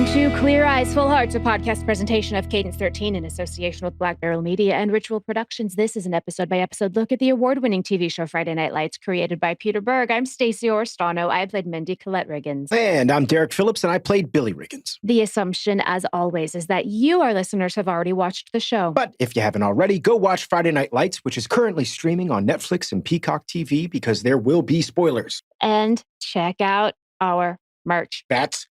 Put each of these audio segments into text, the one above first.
Welcome to Clear Eyes, Full Hearts, a podcast presentation of Cadence 13 in association with Black Barrel Media and Ritual Productions. This is an episode-by-episode look at the award-winning TV show Friday Night Lights, created by Peter Berg. I'm Stacey Orstano. I played Mindy Colette Riggins. And I'm Derek Phillips, and I played Billy Riggins. The assumption, as always, is that you, our listeners, have already watched the show. But if you haven't already, go watch Friday Night Lights, which is currently streaming on Netflix and Peacock TV, because there will be spoilers. And check out our merch. That's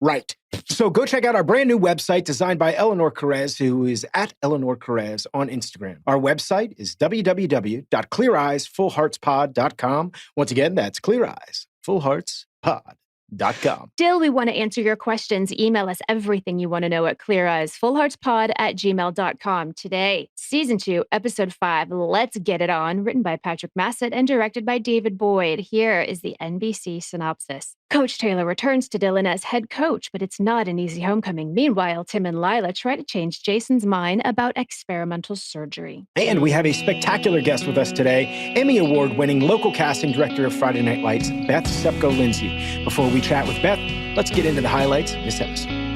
right. So go check out our brand new website designed by Eleanor Carrez, who is at Eleanor Carrez on Instagram. Our website is www.cleareyesfullheartspod.com. Once again, that's cleareyesfullheartspod.com. Still, we want to answer your questions. Email us everything you want to know at cleareyesfullheartspod@gmail.com. Today, Season 2, Episode 5, Let's Get It On, written by Patrick Massett and directed by David Boyd. Here is the NBC synopsis. Coach Taylor returns to Dylan as head coach, but it's not an easy homecoming. Meanwhile, Tim and Lila try to change Jason's mind about experimental surgery. And we have a spectacular guest with us today, Emmy Award-winning local casting director of Friday Night Lights, Beth Sepko-Lindsey. Before we chat with Beth, let's get into the highlights of this episode.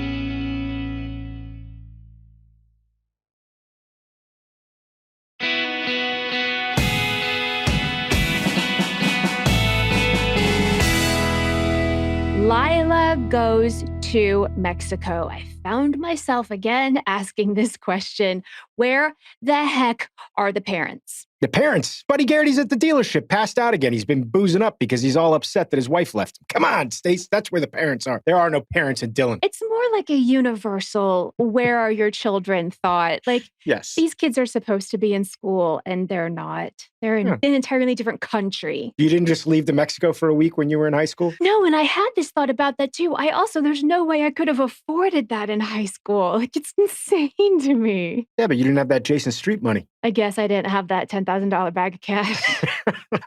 Lila goes to Mexico. I found myself again asking this question. Where the heck are the parents? The parents. Buddy Garrity's at the dealership, passed out again. He's been boozing up because he's all upset that his wife left him. Come on, Stace. That's where the parents are. There are no parents in Dylan. It's more like a universal, where are your children thought. Like, yes, these kids are supposed to be in school and they're not. They're in an entirely different country. You didn't just leave to Mexico for a week when you were in high school? No, and I had this thought about that too. There's no way I could have afforded that in high school. Like, it's insane to me. Yeah, but you didn't have that Jason Street money. I guess I didn't have that $10,000 bag of cash.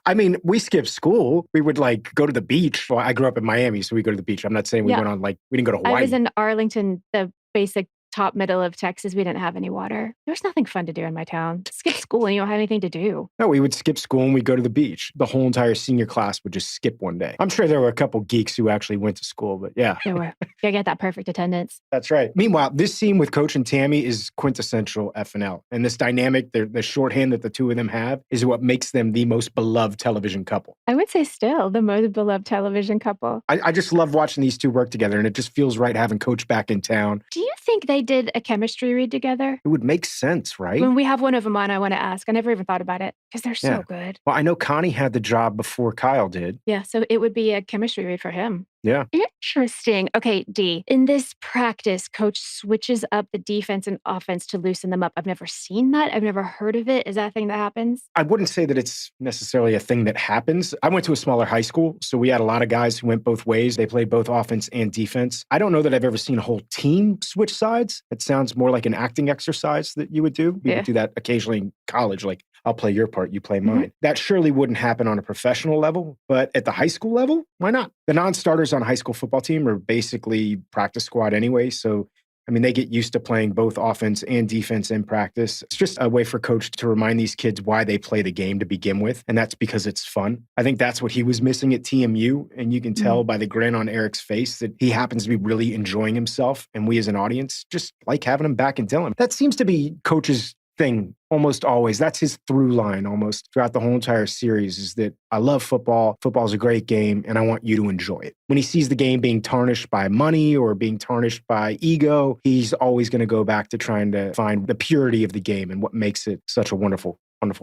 I mean, we skipped school. We would go to the beach. Well, I grew up in Miami, so we go to the beach. I'm not saying we went on we didn't go to Hawaii. I was in Arlington, the basic top middle of Texas. We didn't have any water. There was nothing fun to do in my town. Skip school and you don't have anything to do. No, we would skip school and we'd go to the beach. The whole entire senior class would just skip one day. I'm sure there were a couple geeks who actually went to school, but yeah. There were. You get that perfect attendance. That's right. Meanwhile, this scene with Coach and Tammy is quintessential FNL. And this dynamic, the shorthand that the two of them have, is what makes them the most beloved television couple. I would say still the most beloved television couple. I just love watching these two work together, and it just feels right having Coach back in town. Do you think they did a chemistry read together? It would make sense, right? When we have one of them on, I want to ask. I never even thought about it because they're so good. Well, I know Connie had the job before Kyle did. Yeah, so it would be a chemistry read for him. Yeah. Interesting. Okay, D. In this practice, Coach switches up the defense and offense to loosen them up. I've never seen that. I've never heard of it. Is that a thing that happens? I wouldn't say that it's necessarily a thing that happens. I went to a smaller high school, so we had a lot of guys who went both ways. They played both offense and defense. I don't know that I've ever seen a whole team switch sides. It sounds more like an acting exercise that you would do. We would do that occasionally in college, like, I'll play your part, you play mine. That surely wouldn't happen on a professional level, but at the high school level, why not? The non-starters on a high school football team are basically practice squad anyway, so they get used to playing both offense and defense in practice. It's just a way for Coach to remind these kids why they play the game to begin with, and that's because it's fun. I think that's what he was missing at TMU, and you can tell by the grin on Eric's face that he happens to be really enjoying himself, and we as an audience just like having him back in Dylan. That seems to be Coach's thing almost always. That's his through line almost throughout the whole entire series, is that I love football. Football's a great game, and I want you to enjoy it. When he sees the game being tarnished by money or being tarnished by ego, he's always going to go back to trying to find the purity of the game and what makes it such a wonderful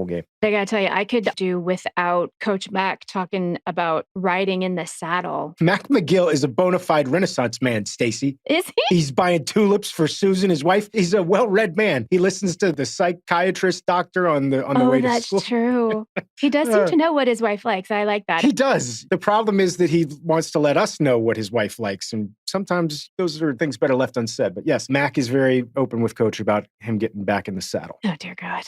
game. I gotta tell you, I could do without Coach Mack talking about riding in the saddle. Mac McGill is a bona fide Renaissance man, Stacey. Is he? He's buying tulips for Susan, his wife. He's a well-read man. He listens to the psychiatrist doctor on the way to school. Oh, that's true. He does seem to know what his wife likes. I like that. He does. The problem is that he wants to let us know what his wife likes, and sometimes those are things better left unsaid. But yes, Mac is very open with Coach about him getting back in the saddle. Oh, dear God.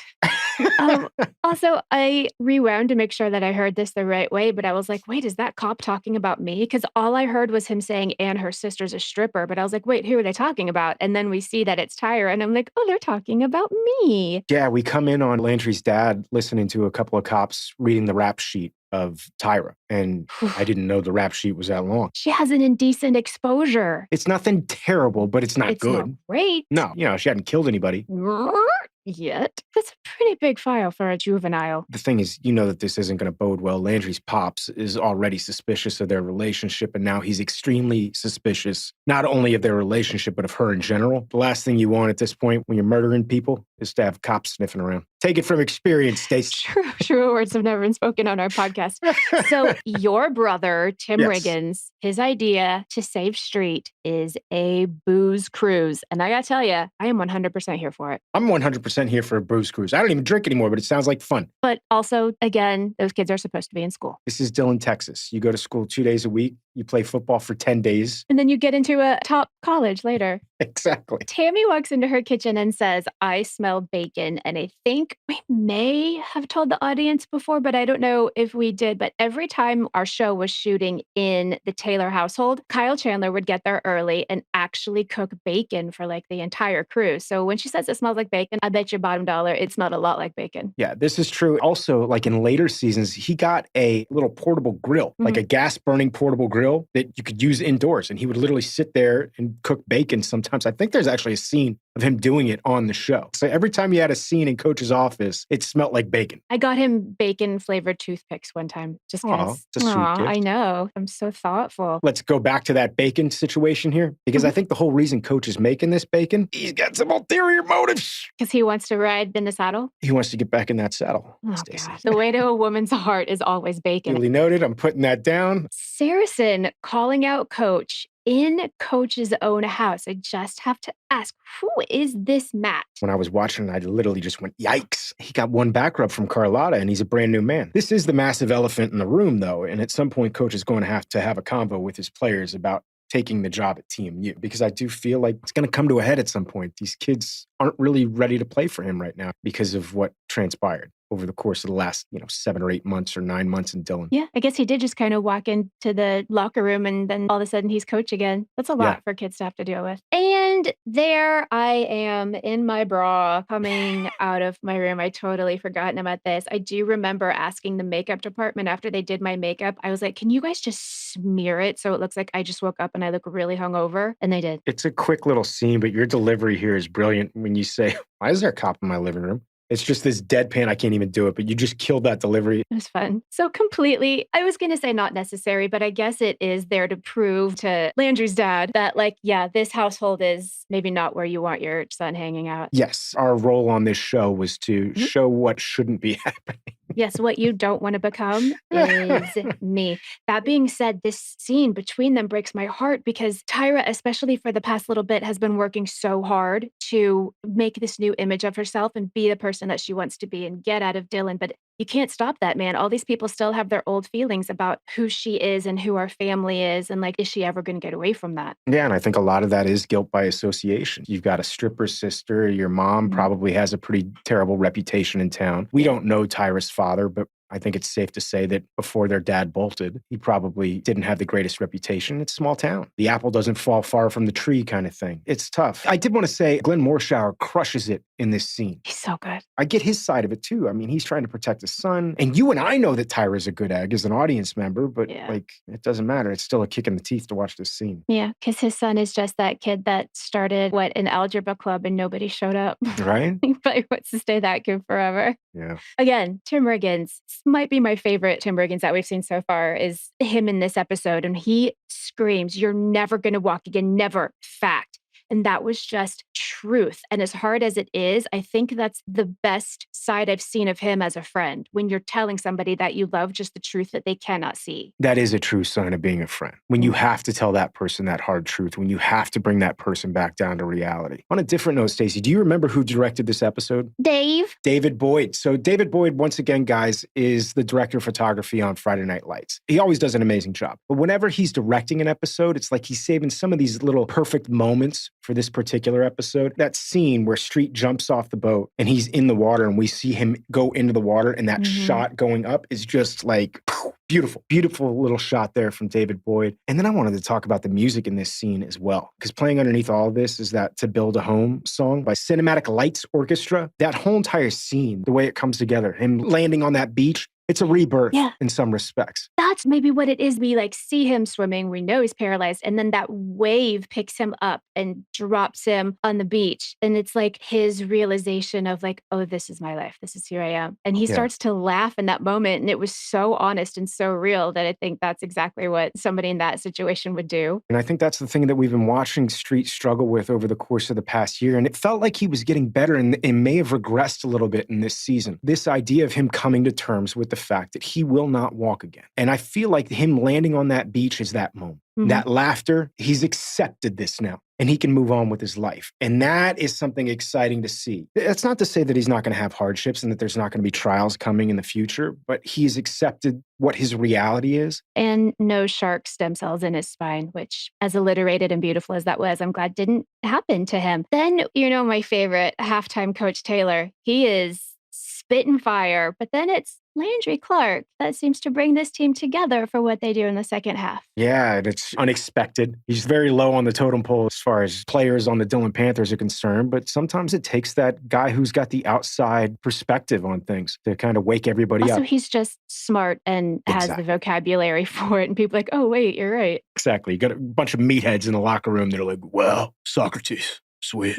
Also, I rewound to make sure that I heard this the right way, but I was like, wait, is that cop talking about me? Because all I heard was him saying, and her sister's a stripper. But I was like, wait, who are they talking about? And then we see that it's Tyra, and I'm like, oh, they're talking about me. Yeah, we come in on Landry's dad listening to a couple of cops reading the rap sheet. of Tyra. And I didn't know the rap sheet was that long. She has an indecent exposure. It's nothing terrible, but it's not It's good. not great. No, she hadn't killed anybody. Yet. That's a pretty big file for a juvenile. The thing is, that this isn't going to bode well. Landry's pops is already suspicious of their relationship, and now he's extremely suspicious, not only of their relationship, but of her in general. The last thing you want at this point when you're murdering people is to have cops sniffing around. Take it from experience, Stacey. True words have never been spoken on our podcast. So your brother, Tim Riggins, his idea to save Street is a booze cruise. And I got to tell you, I am 100% here for it. I'm 100% here for a booze cruise. I don't even drink anymore, but it sounds like fun. But also, again, those kids are supposed to be in school. This is Dillon, Texas. You go to school 2 days a week. You play football for 10 days. And then you get into a top college later. Exactly. Tammy walks into her kitchen and says, I smell bacon. And I think we may have told the audience before, but I don't know if we did. But every time our show was shooting in the Taylor household, Kyle Chandler would get there early and actually cook bacon for like the entire crew. So when she says it smells like bacon, I bet you bottom dollar it smelled a lot like bacon. Yeah, this is true. Also, like in later seasons, he got a little portable grill, like a gas burning portable grill that you could use indoors. And he would literally sit there and cook bacon sometimes. I think there's actually a scene of him doing it on the show. So every time you had a scene in Coach's office, it smelled like bacon. I got him bacon flavored toothpicks one time. Just because. I know. I'm so thoughtful. Let's go back to that bacon situation here, because I think the whole reason Coach is making this bacon, he's got some ulterior motives. Because he wants to ride in the saddle? He wants to get back in that saddle. Oh, God. The way to a woman's heart is always bacon. Duly noted. I'm putting that down. Saracen calling out Coach in Coach's own house. I just have to ask, who is this Matt? When I was watching, I literally just went, yikes. He got one back rub from Carlotta, and he's a brand new man. This is the massive elephant in the room, though, and at some point, Coach is going to have a convo with his players about taking the job at TMU, because I do feel like it's going to come to a head at some point. These kids aren't really ready to play for him right now because of what transpired over the course of the last, 7 or 8 months or 9 months in Dillon. Yeah, I guess he did just kind of walk into the locker room and then all of a sudden he's coach again. That's a lot for kids to have to deal with. And there I am in my bra coming out of my room. I totally forgotten about this. I do remember asking the makeup department after they did my makeup. I was like, can you guys just smear it so it looks like I just woke up and I look really hungover? And they did. It's a quick little scene, but your delivery here is brilliant when you say, why is there a cop in my living room? It's just this deadpan, I can't even do it, but you just killed that delivery. It was fun. So completely, I was going to say not necessary, but I guess it is there to prove to Landry's dad that this household is maybe not where you want your son hanging out. Yes, our role on this show was to show what shouldn't be happening. Yes, what you don't want to become is me. That being said, this scene between them breaks my heart because Tyra, especially for the past little bit, has been working so hard to make this new image of herself and be the person that she wants to be and get out of Dillon. But you can't stop that, man. All these people still have their old feelings about who she is and who our family is. And is she ever going to get away from that? Yeah, and I think a lot of that is guilt by association. You've got a stripper sister. Your mom probably has a pretty terrible reputation in town. We don't know Tyra's father, but I think it's safe to say that before their dad bolted, he probably didn't have the greatest reputation. It's a small town. The apple doesn't fall far from the tree kind of thing. It's tough. I did want to say Glenn Morshower crushes it in this scene. He's so good. I get his side of it too. I mean, he's trying to protect his son. And you and I know that Tyra's a good egg as an audience member, but it doesn't matter. It's still a kick in the teeth to watch this scene. Yeah, because his son is just that kid that started, an algebra club and nobody showed up. Right? He probably wants to stay that kid forever. Yeah. Again, Tim Riggins might be my favorite Tim Riggins that we've seen so far is him in this episode. And he screams, "You're never going to walk again. Never." Fact. And that was just truth. And as hard as it is, I think that's the best side I've seen of him as a friend. When you're telling somebody that you love just the truth that they cannot see. That is a true sign of being a friend. When you have to tell that person that hard truth, when you have to bring that person back down to reality. On a different note, Stacey, do you remember who directed this episode? David Boyd. So David Boyd, once again, guys, is the director of photography on Friday Night Lights. He always does an amazing job. But whenever he's directing an episode, it's like he's saving some of these little perfect moments for this particular episode. That scene where Street jumps off the boat and he's in the water and we see him go into the water and that shot going up is just like beautiful, beautiful little shot there from David Boyd. And then I wanted to talk about the music in this scene as well, because playing underneath all of this is that To Build a Home song by Cinematic Lights Orchestra. That whole entire scene, the way it comes together, him landing on that beach, It's a rebirth Yeah. in some respects. That's maybe what it is. We like see him swimming. We know he's paralyzed. And then that wave picks him up and drops him on the beach. And it's like his realization of like, oh, this is my life. This is who I am. And he Yeah. starts to laugh in that moment. And it was so honest and so real that I think that's exactly what somebody in that situation would do. And I think that's the thing that we've been watching Street struggle with over the course of the past year. And it felt like he was getting better and may have regressed a little bit in this season. This idea of him coming to terms with the fact that he will not walk again. And I feel like him landing on that beach is that moment. Mhm. That laughter, he's accepted this now. And he can move on with his life. And that is something exciting to see. That's not to say that he's not going to have hardships and that there's not going to be trials coming in the future, but he's accepted what his reality is. And no shark stem cells in his spine, which, as alliterated and beautiful as that was, I'm glad didn't happen to him. Then, my favorite, halftime coach Taylor, he is spitting fire, but then it's Landry Clark that seems to bring this team together for what they do in the second half. Yeah, and it's unexpected. He's very low on the totem pole as far as players on the Dillon Panthers are concerned, but sometimes it takes that guy who's got the outside perspective on things to kind of wake everybody Also, up. he's just smart and has Exactly. the vocabulary for it. And people are like, oh, wait, you're right. Exactly. You got a bunch of meatheads in the locker room that are like, well, Socrates, sweet.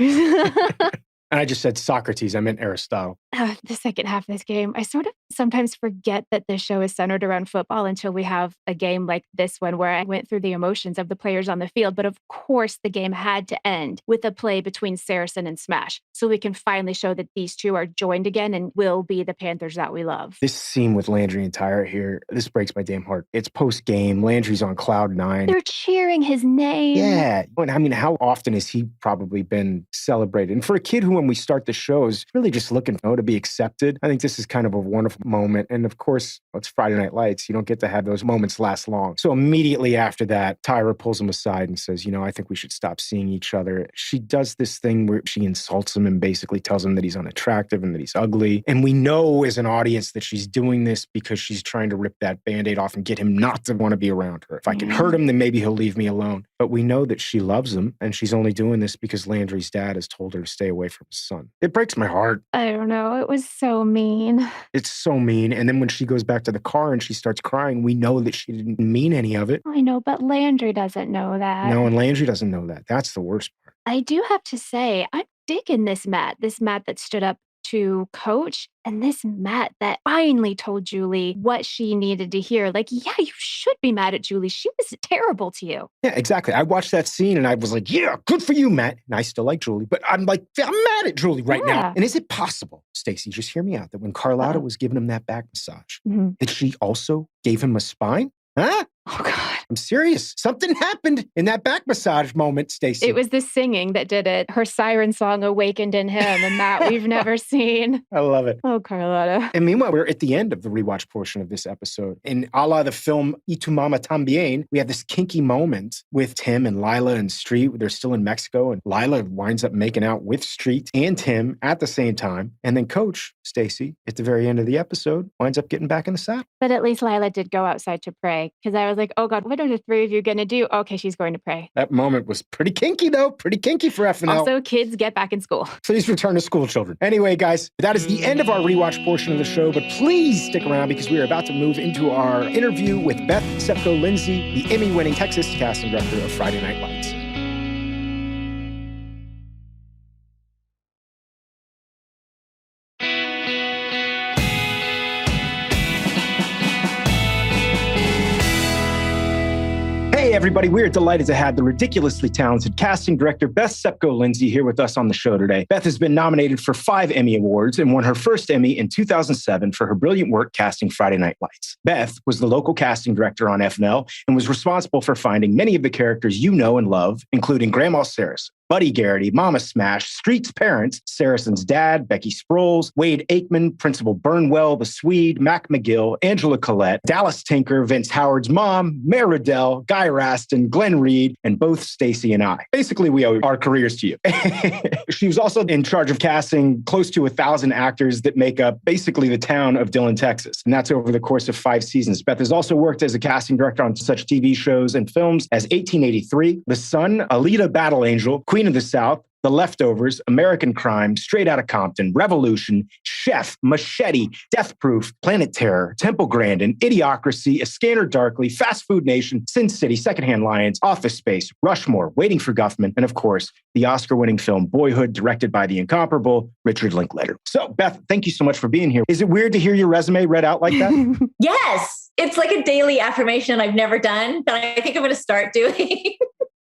And I just said Socrates. I meant Aristotle. The second half of this game, I sort of sometimes forget that this show is centered around football until we have a game like this one where I went through the emotions of the players on the field. But of course, the game had to end with a play between Saracen and Smash. So we can finally show that these two are joined again and will be the Panthers that we love. This scene with Landry and Tyra here, this breaks my damn heart. It's post-game. Landry's on cloud 9. They're cheering his name. Yeah. And I mean, how often has he probably been celebrated? And for a kid who, when we start the show, is really just looking to be accepted, I think this is kind of a wonderful moment. And of course, it's Friday Night Lights. You don't get to have those moments last long. So immediately after that, Tyra pulls him aside and says, I think we should stop seeing each other. She does this thing where she insults him and basically tells him that he's unattractive and that he's ugly. And we know as an audience that she's doing this because she's trying to rip that Band-Aid off and get him not to want to be around her. If I can hurt him, then maybe he'll leave me alone. But we know that she loves him, and she's only doing this because Landry's dad has told her to stay away from his son. It breaks my heart. I don't know. It was so mean. It's so mean. And then when she goes back to the car and she starts crying, we know that she didn't mean any of it. I know, but Landry doesn't know that. No, and Landry doesn't know that. That's the worst part. I do have to say, I'm digging this Matt that stood up to coach, and this Matt that finally told Julie what she needed to hear. Like, yeah, you should be mad at Julie. She was terrible to you. Yeah, exactly. I watched that scene and I was like, yeah, good for you, Matt. And I still like Julie, but I'm mad at Julie right now. And is it possible, Stacey, just hear me out, that when Carlotta was giving him that back massage, that she also gave him a spine? Huh? Oh, God. I'm serious. Something happened in that back massage moment, Stacey. It was the singing that did it. Her siren song awakened in him, and that we've never seen. I love it. Oh, Carlotta. And meanwhile, we're at the end of the rewatch portion of this episode. And a la the film Y Tu Mama Tambien, we have this kinky moment with Tim and Lila and Street. They're still in Mexico, and Lila winds up making out with Street and Tim at the same time. And then Coach, Stacey, at the very end of the episode, winds up getting back in the saddle. But at least Lila did go outside to pray, because I was like, oh, God, what are the three of you going to do? Okay, she's going to pray. That moment was pretty kinky, though. Pretty kinky for FNL. Also, kids, get back in school. Please return to school, children. Anyway, guys, that is the end of our rewatch portion of the show, but please stick around because we are about to move into our interview with Beth Sepko-Lindsey, the Emmy-winning Texas casting director of Friday Night Lights. Hey, everybody. We are delighted to have the ridiculously talented casting director, Beth Sepko-Lindsey, here with us on the show today. Beth has been nominated for 5 Emmy Awards and won her first Emmy in 2007 for her brilliant work casting Friday Night Lights. Beth was the local casting director on FNL and was responsible for finding many of the characters you know and love, including Grandma Saracen, Buddy Garrity, Mama Smash, Street's parents, Saracen's dad, Becky Sproles, Wade Aikman, Principal Burnwell, the Swede, Mac McGill, Angela Collette, Dallas Tinker, Vince Howard's mom, Mayor Riddell, Guy Raston, Glenn Reed, and both Stacey and I. Basically, we owe our careers to you. She was also in charge of casting close to 1,000 actors that make up basically the town of Dillon, Texas. And that's over the course of 5 seasons. Beth has also worked as a casting director on such TV shows and films as 1883, The Sun, Alita Battle Angel, Queen of the South, The Leftovers, American Crime, Straight Outta Compton, Revolution, Chef, Machete, Death Proof, Planet Terror, Temple Grandin, Idiocracy, A Scanner Darkly, Fast Food Nation, Sin City, Secondhand Lions, Office Space, Rushmore, Waiting for Guffman, and of course, the Oscar-winning film Boyhood, directed by the incomparable Richard Linklater. So, Beth, thank you so much for being here. Is it weird to hear your resume read out like that? Yes. It's like a daily affirmation I've never done that I think I'm going to start doing.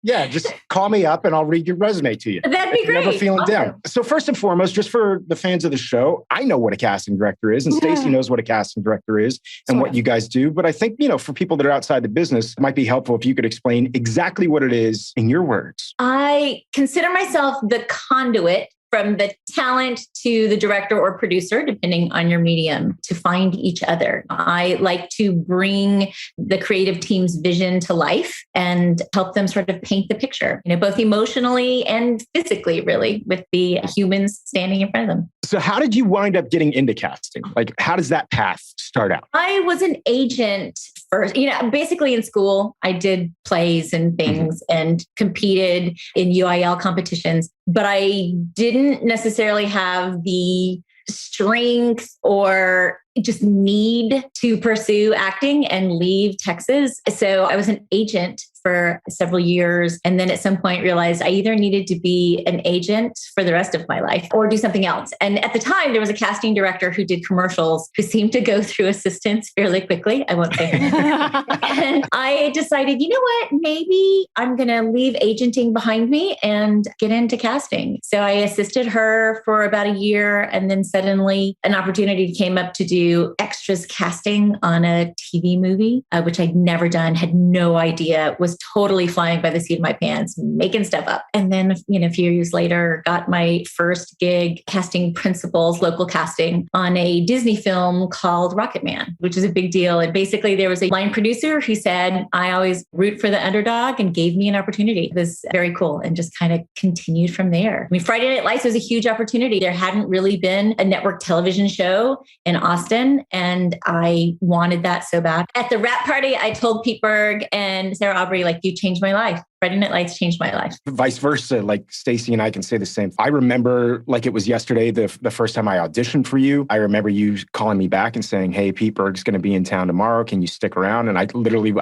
Yeah, just call me up and I'll read your resume to you. That'd be great. Never feeling down. So first and foremost, just for the fans of the show, I know what a casting director is, and Stacey knows what a casting director is and what you guys do. But I think, for people that are outside the business, it might be helpful if you could explain exactly what it is in your words. I consider myself the conduit from the talent to the director or producer, depending on your medium, to find each other. I like to bring the creative team's vision to life and help them sort of paint the picture, both emotionally and physically, really, with the humans standing in front of them. So how did you wind up getting into casting? Like, how does that path start out? I was an agent first. Basically in school, I did plays and things and competed in UIL competitions, but I didn't necessarily have the strength or just need to pursue acting and leave Texas. So I was an agent for several years. And then at some point realized I either needed to be an agent for the rest of my life or do something else. And at the time, there was a casting director who did commercials who seemed to go through assistants fairly quickly. I won't say her name. And I decided, you know what, maybe I'm going to leave agenting behind me and get into casting. So I assisted her for about a year. And then suddenly an opportunity came up to do extras casting on a TV movie, which I'd never done, had no idea, was totally flying by the seat of my pants, making stuff up. And then, a few years later, got my first gig casting principals, local casting on a Disney film called Rocket Man, which is a big deal. And basically there was a line producer who said, I always root for the underdog, and gave me an opportunity. It was very cool and just kind of continued from there. Friday Night Lights was a huge opportunity. There hadn't really been a network television show in Austin, and I wanted that so bad. At the wrap party, I told Pete Berg and Sarah Aubrey, you changed my life. Friday Night Lights changed my life. Vice versa, like Stacey and I can say the same. I remember like it was yesterday, the first time I auditioned for you. I remember you calling me back and saying, hey, Pete Berg's going to be in town tomorrow. Can you stick around? And I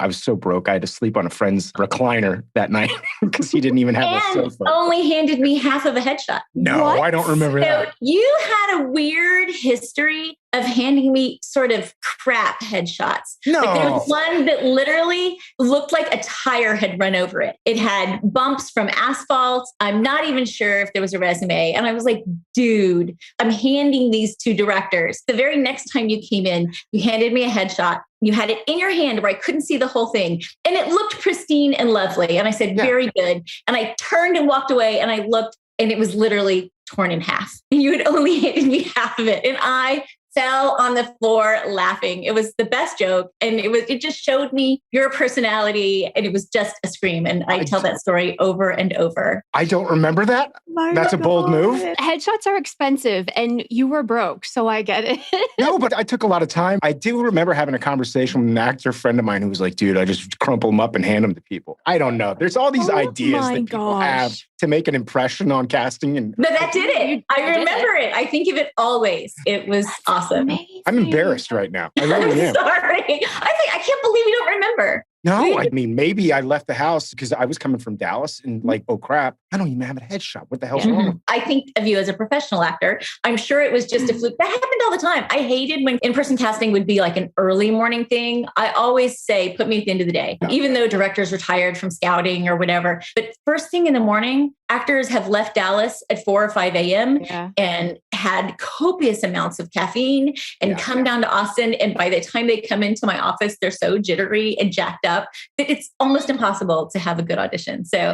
was so broke. I had to sleep on a friend's recliner that night because he didn't even have a sofa. Only handed me half of a headshot. No, what? I don't remember that. So you had a weird history of handing me sort of crap headshots. No. There was one that literally looked like a tire had run over it. It had bumps from asphalt. I'm not even sure if there was a resume. And I was like, dude, I'm handing these to directors. The very next time you came in, you handed me a headshot. You had it in your hand where I couldn't see the whole thing. And it looked pristine and lovely. And I said, very good. And I turned and walked away and I looked and it was literally torn in half. You had only handed me half of it. And I fell on the floor laughing. It was the best joke. And it just showed me your personality. And it was just a scream. And I tell that story over and over. I don't remember that. That's a bold move. Headshots are expensive and you were broke. So I get it. No, but I took a lot of time. I do remember having a conversation with an actor friend of mine who was like, dude, I just crumple them up and hand them to people. I don't know. There's all these ideas that people have to make an impression on casting. But that did it. I remember it. I think of it always. It was awesome. Amazing. I'm embarrassed right now. I really am. Sorry. I can't believe you don't remember. No, I mean, maybe I left the house because I was coming from Dallas and like, oh crap, I don't even have a headshot. What the hell's wrong? I think of you as a professional actor. I'm sure it was just a fluke. That happened all the time. I hated when in-person casting would be like an early morning thing. I always say, put me at the end of the day, even though directors are tired from scouting or whatever. But first thing in the morning, actors have left Dallas at 4 or 5 a.m. And had copious amounts of caffeine and come down to Austin. And by the time they come into my office, they're so jittery and jacked up that it's almost impossible to have a good audition. So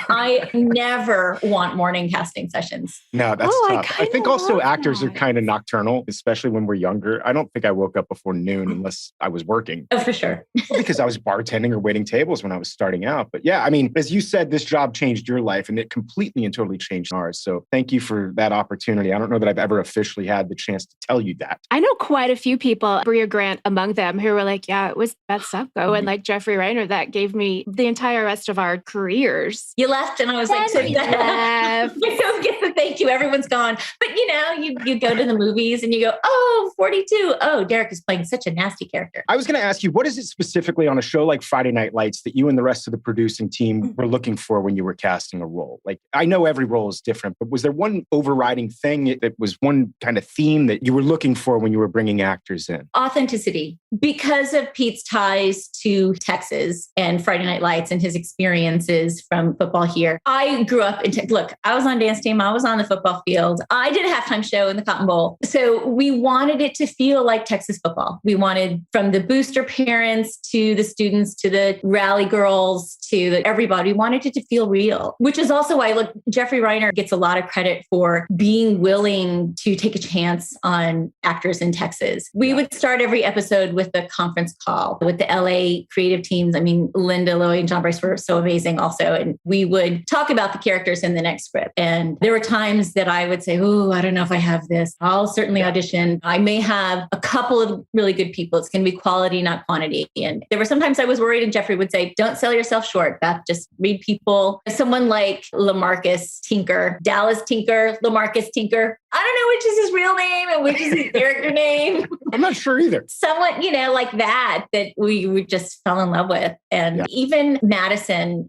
I never want morning casting sessions. No, that's tough. I think also actors are kind of nocturnal, especially when we're younger. I don't think I woke up before noon unless I was working. Oh, for sure. Because I was bartending or waiting tables when I was starting out. But yeah, I mean, as you said, this job changed your life and it completely and totally changed ours. So thank you for that opportunity. I don't know that I've I've ever officially had the chance to tell you that. I know quite a few people, Bria Grant among them, who were like, yeah, it was Beth Sepko and like Jeffrey Reiner that gave me the entire rest of our careers. You left and I was like, so you don't get the thank you. Everyone's gone. But you go to the movies and you go, oh, 42. Oh, Derek is playing such a nasty character. I was going to ask you, what is it specifically on a show like Friday Night Lights that you and the rest of the producing team were looking for when you were casting a role? Like, I know every role is different, but was there one overriding thing that was one kind of theme that you were looking for when you were bringing actors in? Authenticity. Because of Pete's ties to Texas and Friday Night Lights and his experiences from football here, I grew up in look, I was on dance team. I was on the football field. I did a halftime show in the Cotton Bowl. So we wanted it to feel like Texas football. We wanted from the booster parents to the students to the rally girls to everybody. We wanted it to feel real, which is also why Jeffrey Reiner gets a lot of credit for being willing to take a chance on actors in Texas. We would start every episode with a conference call with the LA creative teams. I mean, Linda Loy and John Bryce were so amazing also. And we would talk about the characters in the next script. And there were times that I would say, oh, I don't know if I have this. I'll certainly audition. I may have a couple of really good people. It's going to be quality, not quantity. And there were sometimes I was worried and Jeffrey would say, don't sell yourself short, Beth, just read people. Someone like LaMarcus Tinker, Dallas Tinker, LaMarcus Tinker. I don't know which is his real name and which is his character name. I'm not sure either. Someone, like that we just fell in love with. And even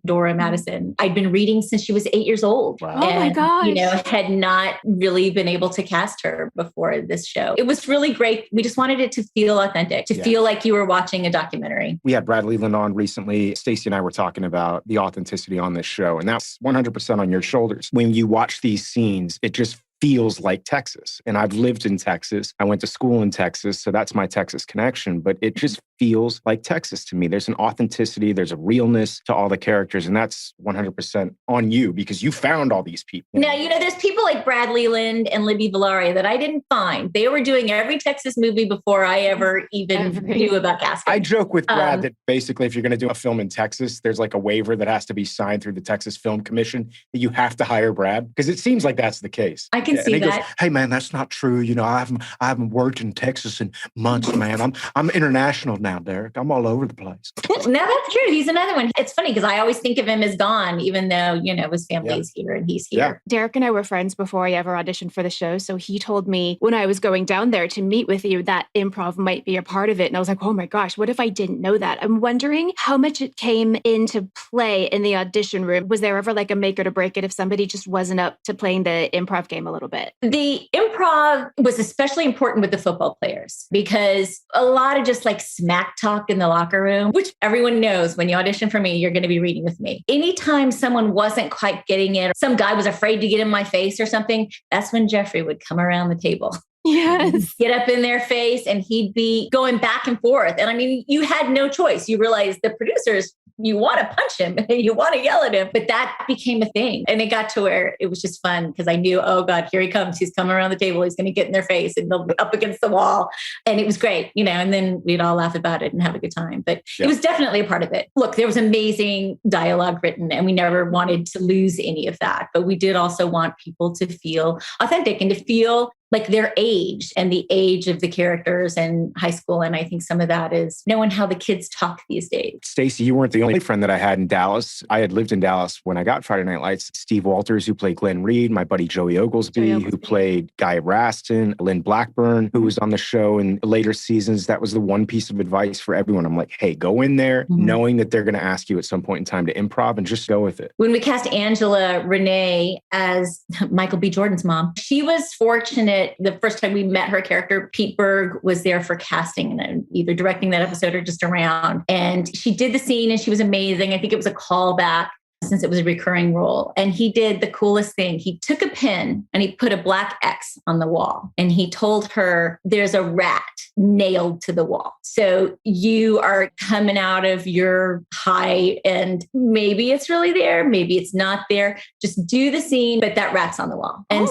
Dora Madison, I'd been reading since she was 8 years old. Wow. Oh my gosh. Had not really been able to cast her before this show. It was really great. We just wanted it to feel authentic, to feel like you were watching a documentary. We had Brad Leland on recently. Stacey and I were talking about the authenticity on this show, and that's 100% on your shoulders. When you watch these scenes, it just feels like Texas. And I've lived in Texas. I went to school in Texas, so that's my Texas connection. But it just feels like Texas to me. There's an authenticity, there's a realness to all the characters, and that's 100% on you because you found all these people. Now, there's people like Brad Leland and Libby Villari that I didn't find. They were doing every Texas movie before I ever even knew about casting. I joke with Brad that basically if you're going to do a film in Texas, there's like a waiver that has to be signed through the Texas Film Commission that you have to hire Brad because it seems like that's the case. I can see and he that. goes, hey man, that's not true. I haven't worked in Texas in months, man. I'm international now, Derek. I'm all over the place. No, that's true. He's another one. It's funny because I always think of him as gone, even though, his family is here and he's here. Yeah. Derek and I were friends before I ever auditioned for the show. So he told me when I was going down there to meet with you that improv might be a part of it. And I was like, oh my gosh, what if I didn't know that? I'm wondering how much it came into play in the audition room. Was there ever like a make it or break it if somebody just wasn't up to playing the improv game a little bit? The improv was especially important with the football players because a lot of just like smack talk in the locker room, which everyone knows when you audition for me, you're going to be reading with me. Anytime someone wasn't quite getting it, or some guy was afraid to get in my face or something, that's when Jeffrey would come around the table. Yes. Get up in their face and he'd be going back and forth. And I mean, you had no choice. You realize the producers, you want to punch him and you want to yell at him, but that became a thing. And it got to where it was just fun because I knew, oh God, here he comes. He's coming around the table. He's going to get in their face and they'll be up against the wall. And it was great, and then we'd all laugh about it and have a good time. But it was definitely a part of it. Look, there was amazing dialogue written and we never wanted to lose any of that. But we did also want people to feel authentic and to feel like their age and the age of the characters in high school. And I think some of that is knowing how the kids talk these days. Stacey, you weren't the only friend that I had in Dallas. I had lived in Dallas when I got Friday Night Lights. Steve Walters, who played Glenn Reed, my buddy Joey Oglesby, who played Guy Raston, Lynn Blackburn, who was on the show in later seasons. That was the one piece of advice for everyone. I'm like, hey, go in there knowing that they're going to ask you at some point in time to improv and just go with it. When we cast Angela Renee as Michael B. Jordan's mom, she was fortunate. The first time we met her character, Pete Berg was there for casting and either directing that episode or just around. And she did the scene and she was amazing. I think it was a callback since it was a recurring role. And he did the coolest thing. He took a pin and he put a black X on the wall. And he told her, there's a rat nailed to the wall. So you are coming out of your high and maybe it's really there. Maybe it's not there. Just do the scene, but that rat's on the wall. And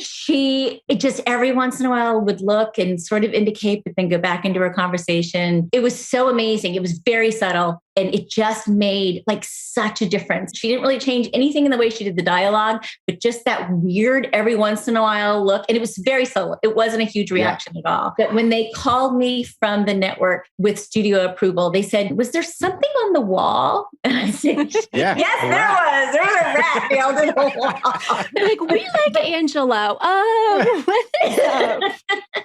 she just every once in a while would look and sort of indicate, but then go back into her conversation. It was so amazing. It was very subtle. And it just made like such a difference. She didn't really change anything in the way she did the dialogue, but just that weird every once in a while look. And it was very subtle. It wasn't a huge reaction at all. But when they called me from the network with studio approval, they said, was there something on the wall? And I said, yes, there was. There was a rat nailed in the wall. They're like, we like Angelo. Oh, what is up?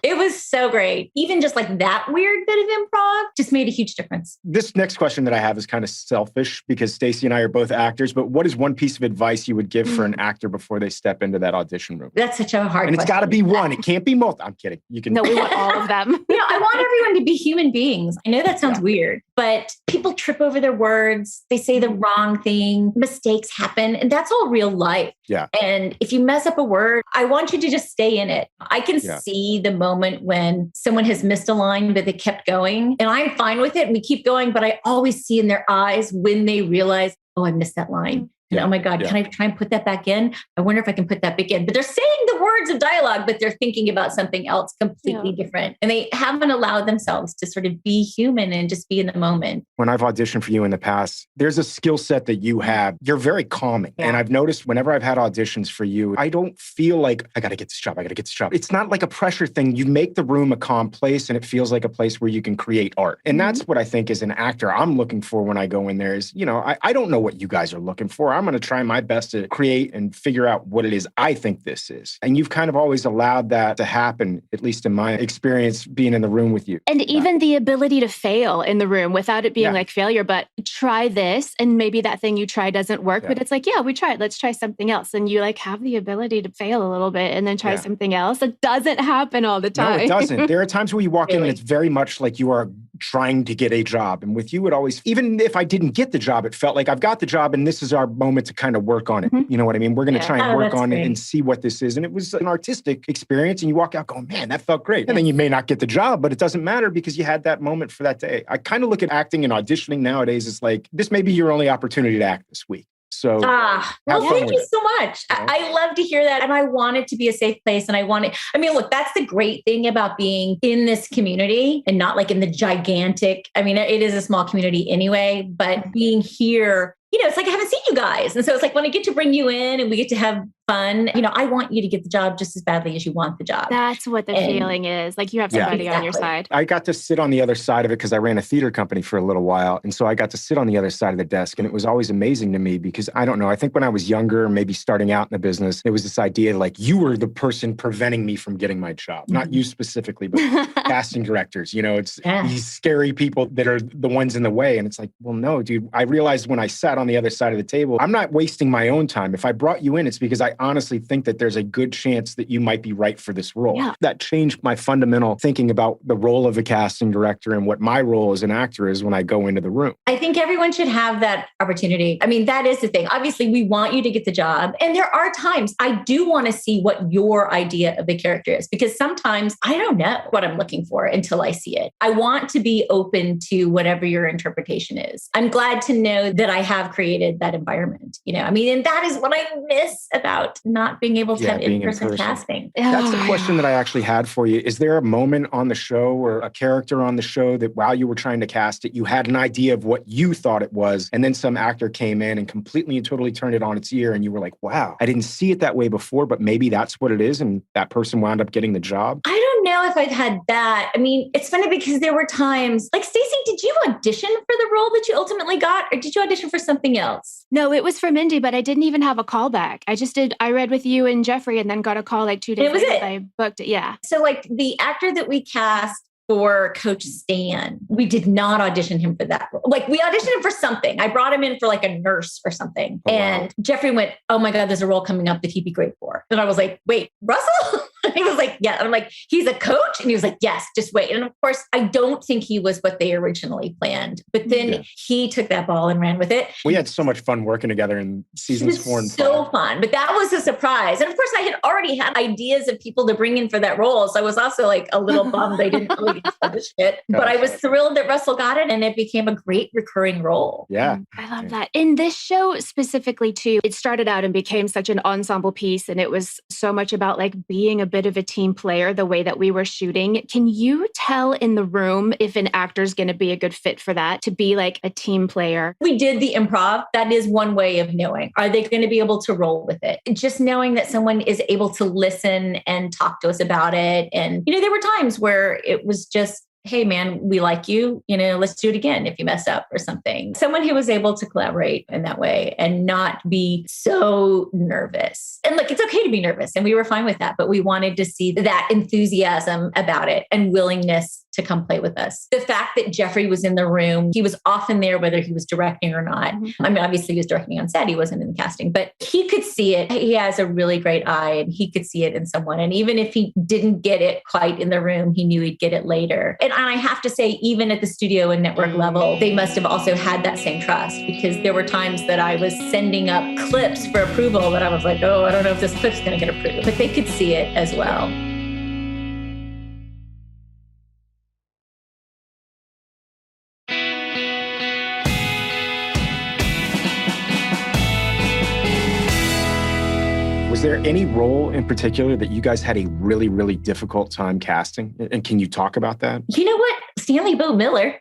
It was so great. Even just like that weird bit of improv just made a huge difference. This next question that I have is kind of selfish because Stacey and I are both actors, but what is one piece of advice you would give for an actor before they step into that audition room? That's such a hard And question. it's got to be one. It can't be multiple. I'm kidding. You can. No, we want all of them. I want everyone to be human beings. I know that sounds weird, but people trip over their words. They say the wrong thing. Mistakes happen. And that's all real life. Yeah. And if you mess up a word, I want you to just stay in it. I can see the moment when someone has missed a line, but they kept going. And I'm fine with it. And we keep going. But I always see in their eyes when they realize, oh, I missed that line. And, oh my God, can I try and put that back in? I wonder if I can put that back in. But they're saying the words of dialogue, but they're thinking about something else completely different. And they haven't allowed themselves to sort of be human and just be in the moment. When I've auditioned for you in the past, there's a skill set that you have. You're very calming. And I've noticed whenever I've had auditions for you, I don't feel like I got to get this job. I got to get this job. It's not like a pressure thing. You make the room a calm place and it feels like a place where you can create art. And that's what I think as an actor I'm looking for when I go in there is, I don't know what you guys are looking for. I'm going to try my best to create and figure out what it is I think this is. And you've kind of always allowed that to happen, at least in my experience being in the room with you. And even the ability to fail in the room without it being like failure, but try this and maybe that thing you try doesn't work, but it's like, we tried, let's try something else. And you like have the ability to fail a little bit and then try something else. It doesn't happen all the time. No, it doesn't. There are times where you walk in and it's very much like you are trying to get a job. And with you, it always, even if I didn't get the job, it felt like I've got the job and this is our moment to kind of work on it. You know what I mean? We're going to try and work on it and see what this is. And it was an artistic experience. And you walk out going, man, that felt great. And then you may not get the job, but it doesn't matter because you had that moment for that day. I kind of look at acting and auditioning nowadays as like, this may be your only opportunity to act this week. So, well, thank you so much. I love to hear that. And I want it to be a safe place. And look, that's the great thing about being in this community and not like in the gigantic, it is a small community anyway, but being here, it's like I haven't seen you guys. And so it's like when I get to bring you in and we get to have fun, I want you to get the job just as badly as you want the job. That's what the feeling is. Like you have somebody on your side. I got to sit on the other side of it because I ran a theater company for a little while. And so I got to sit on the other side of the desk. And it was always amazing to me because I don't know, I think when I was younger, maybe starting out in the business, there was this idea like you were the person preventing me from getting my job. Not you specifically, but casting directors. It's these scary people that are the ones in the way. And it's like, well, no, dude, I realized when I sat on the other side of the table, I'm not wasting my own time. If I brought you in, it's because I honestly think that there's a good chance that you might be right for this role. Yeah. That changed my fundamental thinking about the role of a casting director and what my role as an actor is when I go into the room. I think everyone should have that opportunity. That is the thing. Obviously, we want you to get the job. And there are times I do want to see what your idea of the character is, because sometimes I don't know what I'm looking for until I see it. I want to be open to whatever your interpretation is. I'm glad to know that I have created that environment, and that is what I miss about not being able to have in-person casting. That's the question that I actually had for you. Is there a moment on the show or a character on the show that while you were trying to cast it, you had an idea of what you thought it was, and then some actor came in and completely and totally turned it on its ear, and you were like, wow, I didn't see it that way before, but maybe that's what it is, and that person wound up getting the job? I don't know if I've had that. It's funny because there were times, like Stacey, did you audition for the role that you ultimately got, or did you audition for something else? No, it was for Mindy, but I didn't even have a callback. I read with you and Jeffrey and then got a call like 2 days later. I booked it. Yeah. So like the actor that we cast for Coach Stan, we did not audition him for that role. Like we auditioned him for something. I brought him in for like a nurse or something. And Jeffrey went, oh my God, there's a role coming up that he'd be great for. And I was like, wait, Russell? He was like, yeah. And I'm like, he's a coach? And he was like, yes, just wait. And of course, I don't think he was what they originally planned. But then he took that ball and ran with it. We had so much fun working together in seasons 4 and 5. So fun. But that was a surprise. And of course, I had already had ideas of people to bring in for that role. So I was also like a little bummed I didn't really get to audition it. But I was thrilled that Russell got it and it became a great recurring role. Yeah. I love that. In this show specifically too, it started out and became such an ensemble piece. And it was so much about like being a bit of a team player the way that we were shooting. Can you tell in the room if an actor's going to be a good fit for that, to be like a team player? We did the improv. That is one way of knowing. Are they going to be able to roll with it? Just knowing that someone is able to listen and talk to us about it. And, there were times where it was just, hey man, we like you, let's do it again if you mess up or something. Someone who was able to collaborate in that way and not be so nervous. And look, it's okay to be nervous and we were fine with that, but we wanted to see that enthusiasm about it and willingness to come play with us. The fact that Jeffrey was in the room, he was often there, whether he was directing or not. I mean, obviously he was directing on set, he wasn't in the casting, but he could see it. He has a really great eye and he could see it in someone. And even if he didn't get it quite in the room, he knew he'd get it later. And I have to say, even at the studio and network level, they must have also had that same trust, because there were times that I was sending up clips for approval that I was like, oh, I don't know if this clip's going to get approved, but they could see it as well. Was there any role in particular that you guys had a really, really difficult time casting? And can you talk about that? You know what? Stanley Bo Miller.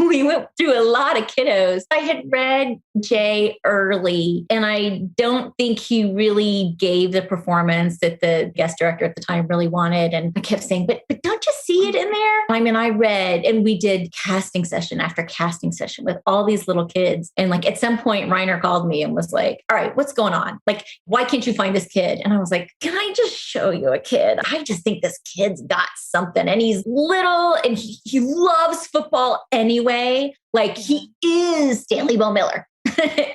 We went through a lot of kiddos. I had read Jay early, and I don't think he really gave the performance that the guest director at the time really wanted. And I kept saying, but don't you see it in there? I mean, I read, and we did casting session after casting session with all these little kids. And like at some point, Reiner called me and was like, all right, what's going on? Like, why can't you find this kid? And I was like, can I just show you a kid? I just think this kid's got something, and he's little and he loves football anyway. Like, he is Stanley Bo Miller.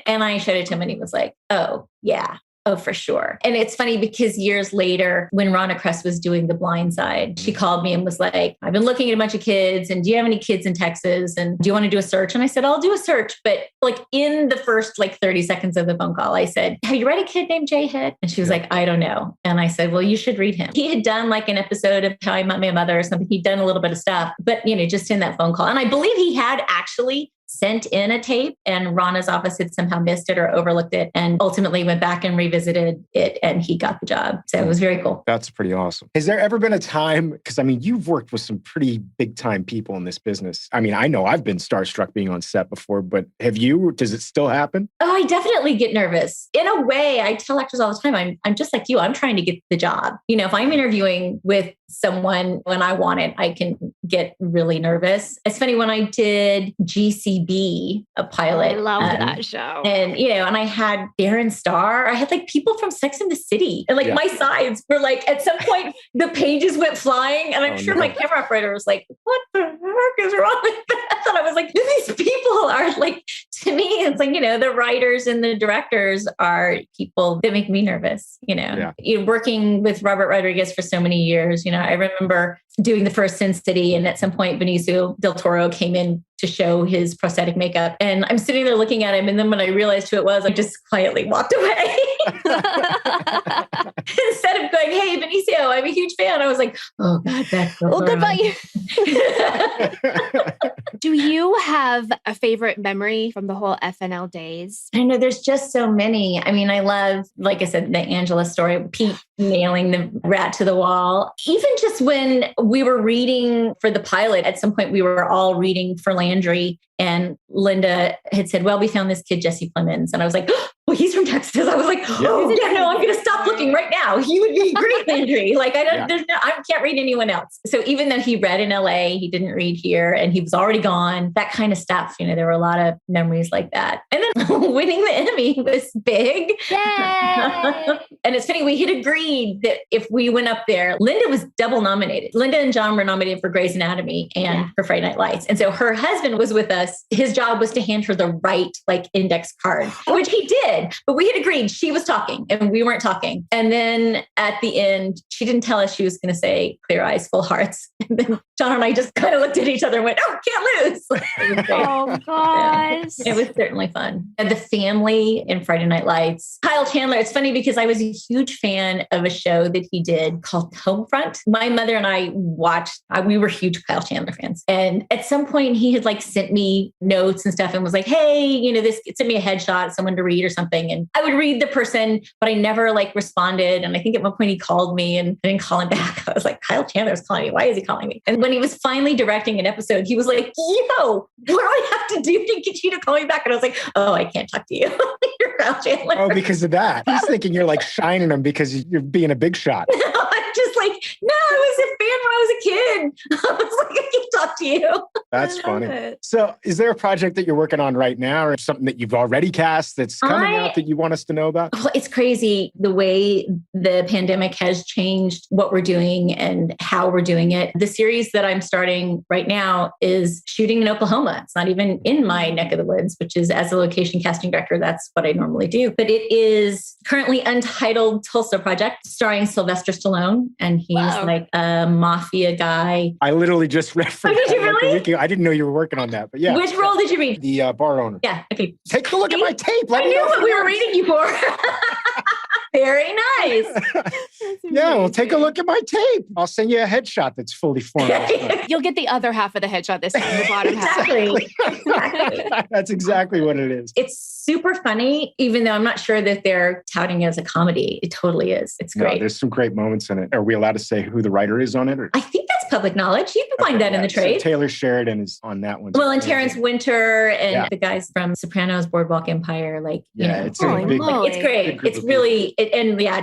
And I showed it to him and he was like, oh yeah. Oh, for sure. And it's funny because years later, when Ronna Kress was doing The Blind Side, she called me and was like, I've been looking at a bunch of kids, and do you have any kids in Texas? And do you want to do a search? And I said, I'll do a search. But like in the first 30 seconds of the phone call, I said, have you read a kid named Jay Head? And she was like, I don't know. And I said, well, you should read him. He had done like an episode of How I Met My Mother or something. He'd done a little bit of stuff, but just in that phone call. And I believe he had actually sent in a tape, and Ronna's office had somehow missed it or overlooked it, and ultimately went back and revisited it, and he got the job. So it was very cool. That's pretty awesome. Has there ever been a time, because I mean, you've worked with some pretty big time people in this business. I mean, I know I've been starstruck being on set before, but have you? Does it still happen? Oh, I definitely get nervous. In a way, I tell actors all the time, I'm just like you. I'm trying to get the job. If I'm interviewing with someone when I want it, I can get really nervous. It's funny, when I did GCB, a pilot. I loved that show. And, and I had Darren Star. I had like people from Sex and the City. And like my sides were like, at some point, the pages went flying. And I'm sure my camera operator was like, what the heck is wrong with that? And I was like, these people are like, to me, it's like, the writers and the directors are people that make me nervous, working with Robert Rodriguez for so many years. I remember doing the first Sin City, and at some point Benicio del Toro came in to show his prosthetic makeup, and I'm sitting there looking at him, and then when I realized who it was, I just quietly walked away. Instead of going, hey Benicio, I'm a huge fan, I was like, oh God, that's well, goodbye. Do you have a favorite memory from the whole FNL days? I know there's just so many. I mean, I love, like I said, the Angela story, Pete nailing the rat to the wall. Even just when we were reading for the pilot, at some point we were all reading for Landry, and Linda had said, well, we found this kid, Jesse Plemons. And I was like, oh, he's from Texas. I was like, oh, yeah, no, I'm going to stop looking right now. He would be great, Landry. Like, I can't read anyone else. So even though he read in LA, he didn't read here, and he was already gone, that kind of stuff. There were a lot of memories like that. And then winning the Emmy was big. Yay! And it's funny, we had agreed that if we went up there, Linda was double nominated. Linda and John were nominated for Grey's Anatomy and for Friday Night Lights. And so her husband was with us. His job was to hand her the right index card, which he did. But we had agreed she was talking and we weren't talking. And then at the end, she didn't tell us she was going to say clear eyes, full hearts. And then John and I just kind of looked at each other and went, oh, can't lose. Oh, gosh. It was certainly fun. And the family in Friday Night Lights. Kyle Chandler, it's funny because I was a huge fan of a show that he did called Homefront. My mother and I watched, we were huge Kyle Chandler fans. And at some point he had sent me notes and stuff and was like, hey, send me a headshot, someone to read or something. something. And I would read the person, but I never like responded. And I think at one point he called me and I didn't call him back. I was like, Kyle Chandler's calling me. Why is he calling me? And when he was finally directing an episode, he was like, yo, what do I have to do to get you to call me back? And I was like, oh, I can't talk to you. You're Kyle Chandler. Oh, because of that. He's thinking you're like shining him because you're being a big shot. No, I'm just like, no, I was a fan when I was a kid. I was like, I can talk to you. That's funny. So is there a project that you're working on right now or something that you've already cast that's coming out that you want us to know about? Well, it's crazy the way the pandemic has changed what we're doing and how we're doing it. The series that I'm starting right now is shooting in Oklahoma. It's not even in my neck of the woods, which is as a location casting director, that's what I normally do. But it is currently untitled Tulsa Project starring Sylvester Stallone. And he's like a mafia guy. I literally just read for did you really? a week ago. I didn't know you were working on that, but yeah. Which role did you read? The bar owner. Yeah. Okay. Take a look at my tape. I knew what we were reading you for. Very nice. Yeah, well, take a look at my tape. I'll send you a headshot that's fully formed. You'll get the other half of the headshot this time, the bottom exactly. half. Exactly. That's exactly what it is. It's super funny, even though I'm not sure that they're touting it as a comedy. It totally is. It's great. No, there's some great moments in it. Are we allowed to say who the writer is on it? Or? I think that's public knowledge. You can find that in the trade. So Taylor Sheridan is on that one. Well, and Terrence Winter and the guys from Sopranos, Boardwalk Empire, like, it's like, it's great. It's really,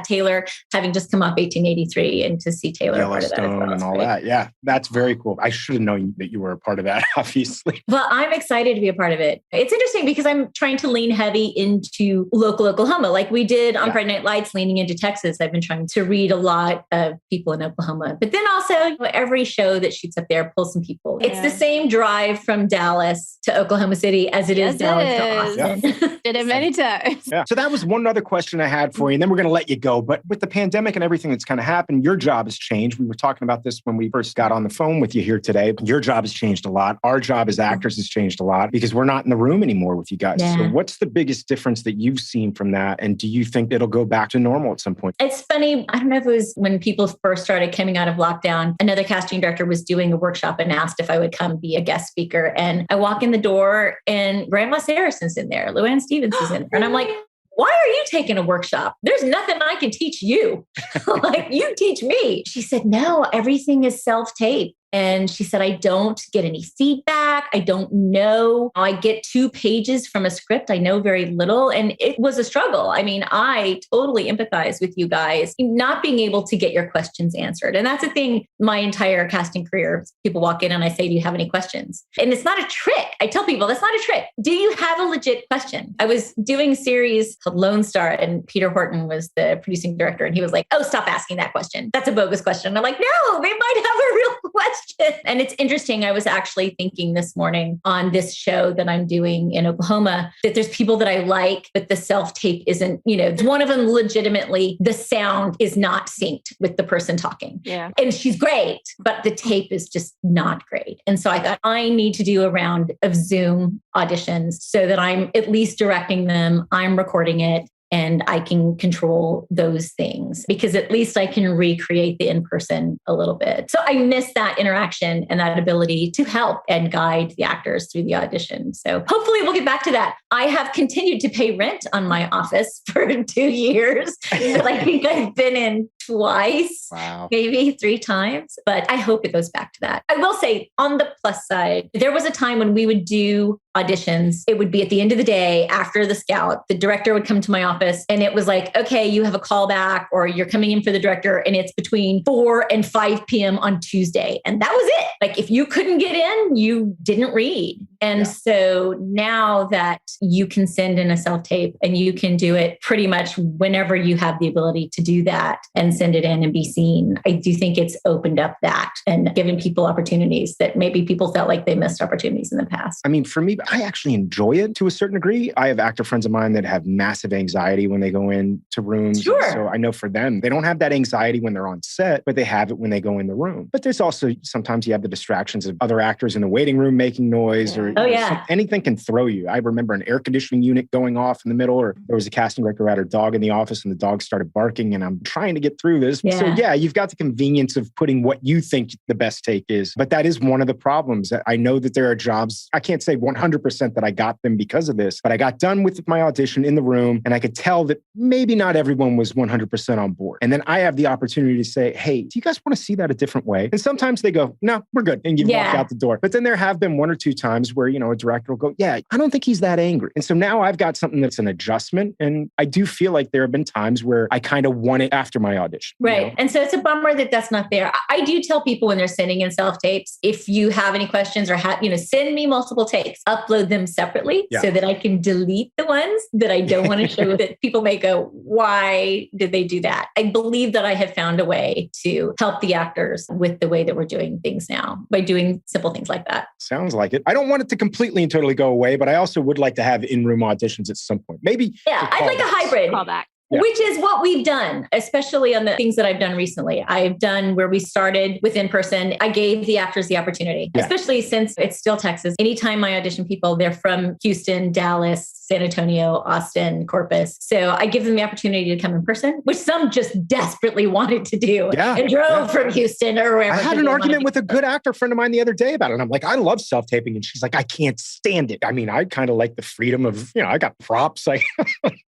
Taylor having just come off 1883 and to see Taylor part of that as well. And all that. Yeah, that's very cool. I should have known that you were a part of that, obviously. Well, I'm excited to be a part of it. It's interesting because I'm trying to lean heavy into local Oklahoma, like we did on Friday Night Lights, leaning into Texas. I've been trying to read a lot of people in Oklahoma, but then also every show that shoots up there pulls some people. It's the same drive from Dallas to Oklahoma City as it is Dallas to Austin. Did it many times. Yeah. So that was one other question I had for you, and then we're going to let you go. But with the pandemic and everything that's kind of happened, your job has changed. We were talking about this when we first got on the phone with you here today. Your job has changed a lot. Our job as actors has changed a lot because we're not in the room anymore with you guys. Yeah. So what's the biggest difference that you've seen from that? And do you think it'll go back to normal at some point? It's funny. I don't know if it was when people first started coming out of lockdown, another casting director was doing a workshop and asked if I would come be a guest speaker. And I walk in the door and Grandma Saracen's in there, Luann Stevens is in there. And I'm like, why are you taking a workshop? There's nothing I can teach you. Like, you teach me. She said, no, everything is self-tape. And she said, I don't get any feedback. I don't know. I get 2 pages from a script. I know very little. And it was a struggle. I mean, I totally empathize with you guys not being able to get your questions answered. And that's the thing, my entire casting career, people walk in and I say, do you have any questions? And it's not a trick. I tell people, that's not a trick. Do you have a legit question? I was doing a series called Lone Star and Peter Horton was the producing director. And he was like, oh, stop asking that question. That's a bogus question. And I'm like, no, they might have a real question. And it's interesting. I was actually thinking this morning on this show that I'm doing in Oklahoma that there's people that I like, but the self-tape isn't, one of them legitimately, the sound is not synced with the person talking. Yeah. And she's great, but the tape is just not great. And so I thought I need to do a round of Zoom auditions so that I'm at least directing them. I'm recording it. And I can control those things because at least I can recreate the in-person a little bit. So I miss that interaction and that ability to help and guide the actors through the audition. So hopefully we'll get back to that. I have continued to pay rent on my office for 2 years. I think I've been in twice, maybe 3 times, but I hope it goes back to that. I will say on the plus side, there was a time when we would do auditions. It would be at the end of the day after the scout, the director would come to my office and it was like, okay, you have a callback or you're coming in for the director and it's between 4 and 5 p.m. on Tuesday. And that was it. Like if you couldn't get in, you didn't read. And so now that you can send in a self-tape and you can do it pretty much whenever you have the ability to do that and send it in and be seen, I do think it's opened up that and given people opportunities that maybe people felt like they missed opportunities in the past. I mean, for me, I actually enjoy it to a certain degree. I have actor friends of mine that have massive anxiety when they go into rooms. Sure. So I know for them, they don't have that anxiety when they're on set, but they have it when they go in the room. But there's also sometimes you have the distractions of other actors in the waiting room making noise or or yeah. anything can throw you. I remember an air conditioning unit going off in the middle, or there was a casting director who had her dog in the office and the dog started barking and I'm trying to get through this. Yeah. So yeah, you've got the convenience of putting what you think the best take is. But that is one of the problems. I know that there are jobs, I can't say 100% that I got them because of this, but I got done with my audition in the room and I could tell that maybe not everyone was 100% on board. And then I have the opportunity to say, hey, do you guys want to see that a different way? And sometimes they go, no, we're good. And you walk out the door. But then there have been one or two times where, a director will go, yeah, I don't think he's that angry. And so now I've got something that's an adjustment. And I do feel like there have been times where I kind of want it after my audition. Right. And so it's a bummer that that's not there. I do tell people when they're sending in self-tapes, if you have any questions or send me multiple takes, upload them separately so that I can delete the ones that I don't want to show that people may go, why did they do that? I believe that I have found a way to help the actors with the way that we're doing things now by doing simple things like that. Sounds like it. I don't want it to completely and totally go away, but I also would like to have in-room auditions at some point. Maybe. Yeah, I'd like a hybrid. Callback. Yeah. Which is what we've done, especially on the things that I've done recently. I've done where we started with in-person. I gave the actors the opportunity, especially since it's still Texas. Anytime I audition people, they're from Houston, Dallas, San Antonio, Austin, Corpus. So I give them the opportunity to come in person, which some just desperately wanted to do and drove from Houston or wherever. I had an argument with a good actor friend of mine the other day about it. And I'm like, I love self-taping. And she's like, I can't stand it. I mean, I kind of like the freedom of, I got props. Like,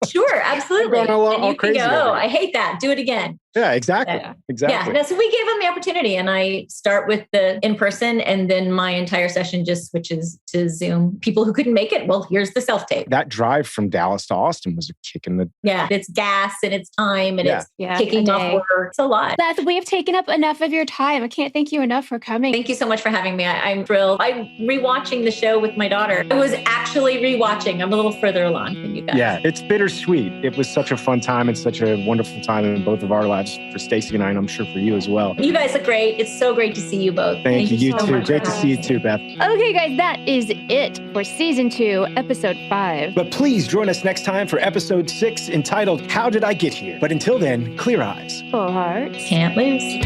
sure, absolutely. And you can go, I hate that. Do it again. Yeah, exactly. Exactly. Yeah. No, so we gave them the opportunity and I start with the in-person and then my entire session just switches to Zoom. People who couldn't make it, well, here's the self-tape. That drive from Dallas to Austin was a kick in the... Yeah. It's gas and it's time and it's kicking off work. It's a lot. Beth, we have taken up enough of your time. I can't thank you enough for coming. Thank you so much for having me. I'm thrilled. I'm rewatching the show with my daughter. I was actually rewatching. I'm a little further along than you guys. Yeah, it's bittersweet. It was such a fun time and such a wonderful time in both of our lives for Stacey and I, and I'm sure for you as well. You guys are great. It's so great to see you both. Thank you. You so too. Great to see you too, Beth. Okay, guys, that is it for season 2, episode 5. But please join us next time for episode 6 entitled, How Did I Get Here? But until then, clear eyes. Full hearts. Can't lose.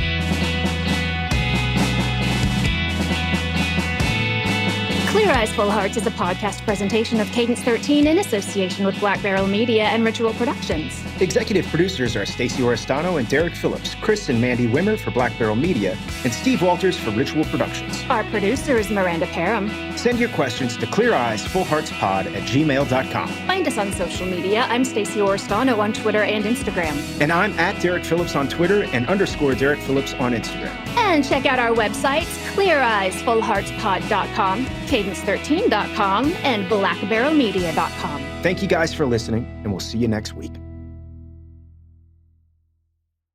Clear Eyes, Full Hearts is a podcast presentation of Cadence 13 in association with Black Barrel Media and Ritual Productions. Executive producers are Stacey Oristano and Derek Phillips, Chris and Mandy Wimmer for Black Barrel Media, and Steve Walters for Ritual Productions. Our producer is Miranda Parham. Send your questions to cleareyesfullheartspod@gmail.com. Find us on social media. I'm Stacey Oristano on Twitter and Instagram. And I'm at Derek Phillips on Twitter and _Derek Phillips on Instagram. And check out our websites, cleareyesfullheartspod.com, cadence13.com, and blackbarrelmedia.com. Thank you guys for listening, and we'll see you next week.